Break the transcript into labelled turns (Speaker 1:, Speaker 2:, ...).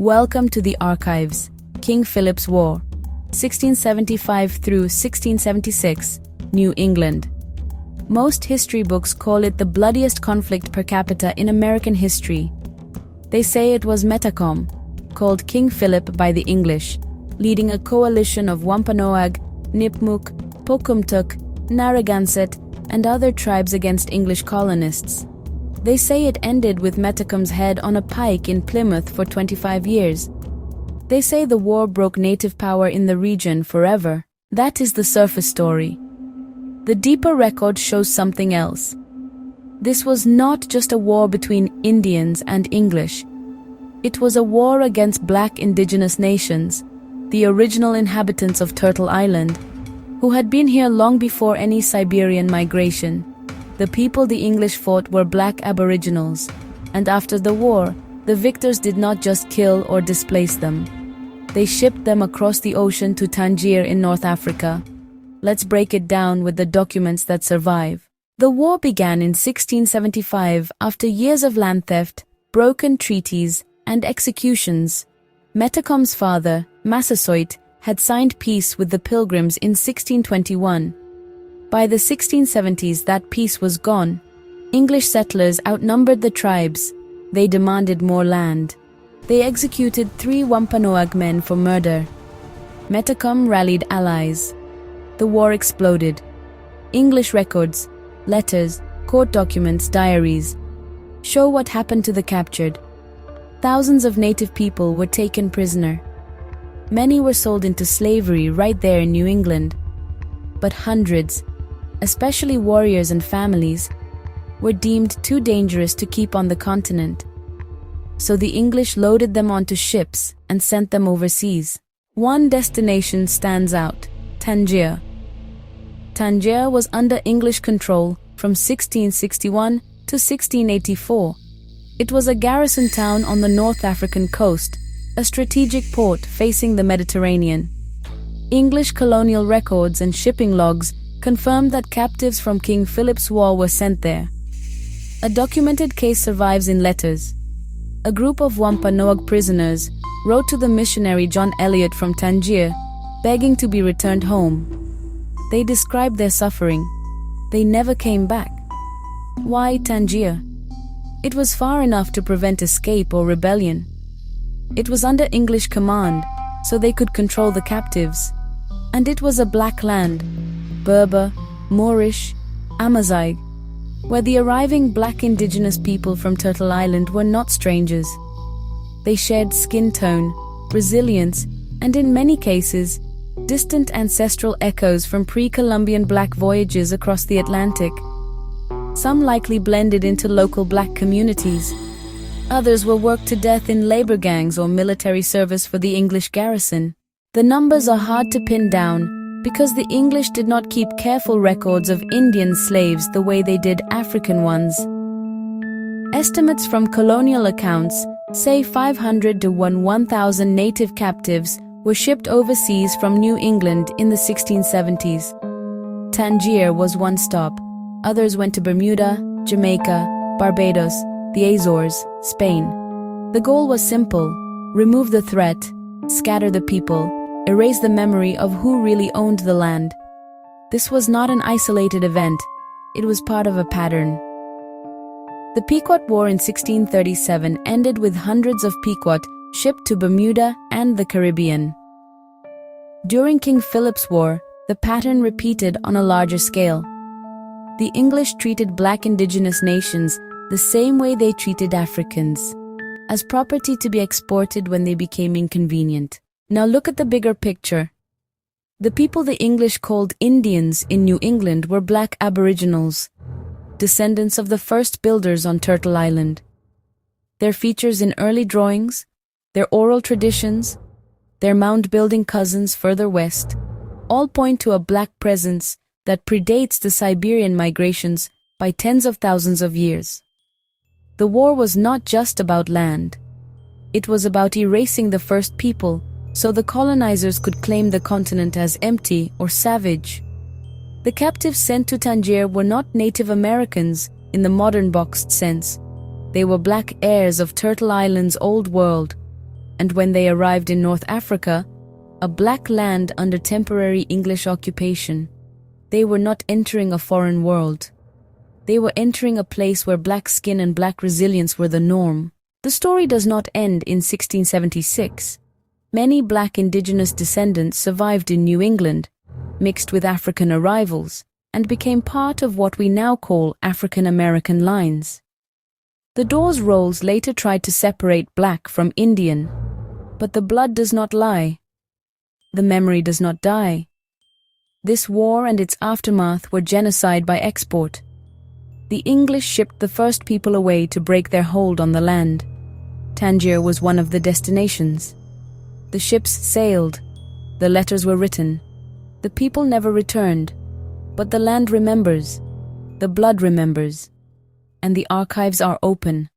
Speaker 1: Welcome to the archives. King Philip's War, 1675 through 1676, New England. Most history books call it the bloodiest conflict per capita in American history. They say it was Metacom, called King Philip by the English, leading a coalition of Wampanoag, Nipmuc, Pocumtuck, Narragansett, and other tribes against English colonists. They say it ended with Metacom's head on a pike in Plymouth for 25 years. They say the war broke native power in the region forever. That is the surface story. The deeper record shows something else. This was not just a war between Indians and English. It was a war against black indigenous nations, the original inhabitants of Turtle Island, who had been here long before any Siberian migration. The people the English fought were black aboriginals, and after the war, the victors did not just kill or displace them. They shipped them across the ocean to Tangier in North Africa. Let's break it down with the documents that survive. The war began in 1675 after years of land theft, broken treaties, and executions. Metacom's father, Massasoit, had signed peace with the Pilgrims in 1621. By the 1670s, that peace was gone. English settlers outnumbered the tribes. They demanded more land. They executed 3 Wampanoag men for murder. Metacom rallied allies. The war exploded. English records, letters, court documents, diaries show what happened to the captured. Thousands of native people were taken prisoner. Many were sold into slavery right there in New England. But hundreds, especially warriors and families, were deemed too dangerous to keep on the continent. So the English loaded them onto ships and sent them overseas. One destination stands out: Tangier. Tangier was under English control from 1661 to 1684. It was a garrison town on the North African coast, a strategic port facing the Mediterranean. English colonial records and shipping logs confirmed that captives from King Philip's War were sent there. A documented case survives in letters. A group of Wampanoag prisoners wrote to the missionary John Eliot from Tangier, begging to be returned home. They described their suffering. They never came back. Why Tangier? It was far enough to prevent escape or rebellion. It was under English command, so they could control the captives. And it was a black land, Berber, Moorish, Amazigh, where the arriving black indigenous people from Turtle Island were not strangers. They shared skin tone, resilience, and in many cases, distant ancestral echoes from pre-Columbian black voyages across the Atlantic. Some likely blended into local black communities. Others were worked to death in labor gangs or military service for the English garrison. The numbers are hard to pin down because the English did not keep careful records of Indian slaves the way they did African ones. Estimates from colonial accounts say 500 to 1,000 native captives were shipped overseas from New England in the 1670s. Tangier was one stop. Others went to Bermuda, Jamaica, Barbados, the Azores, Spain. The goal was simple: remove the threat, scatter the people, erase the memory of who really owned the land. This was not an isolated event. It was part of a pattern. The Pequot War in 1637 ended with hundreds of Pequot shipped to Bermuda and the Caribbean. During King Philip's War, the pattern repeated on a larger scale. The English treated black indigenous nations the same way they treated Africans, as property to be exported when they became inconvenient. Now look at the bigger picture. The people the English called Indians in New England were black aboriginals, descendants of the first builders on Turtle Island. Their features in early drawings, their oral traditions, their mound-building cousins further west, all point to a black presence that predates the Siberian migrations by tens of thousands of years. The war was not just about land. It was about erasing the first people so the colonizers could claim the continent as empty or savage. The captives sent to Tangier were not Native Americans in the modern boxed sense. They were black heirs of Turtle Island's old world, And when they arrived in North Africa, a black land under temporary English occupation, they were not entering a foreign world. They were entering a place where black skin and black resilience were the norm. The story does not end in 1676. Many black indigenous descendants survived in New England, mixed with African arrivals, and became part of what we now call African American lines. The Dawes rolls later tried to separate black from Indian, but the blood does not lie. The memory does not die. This war and its aftermath were genocide by export. The English shipped the first people away to break their hold on the land. Tangier was one of the destinations. The ships sailed. The letters were written. The people never returned. But the land remembers. The blood remembers. And the archives are open.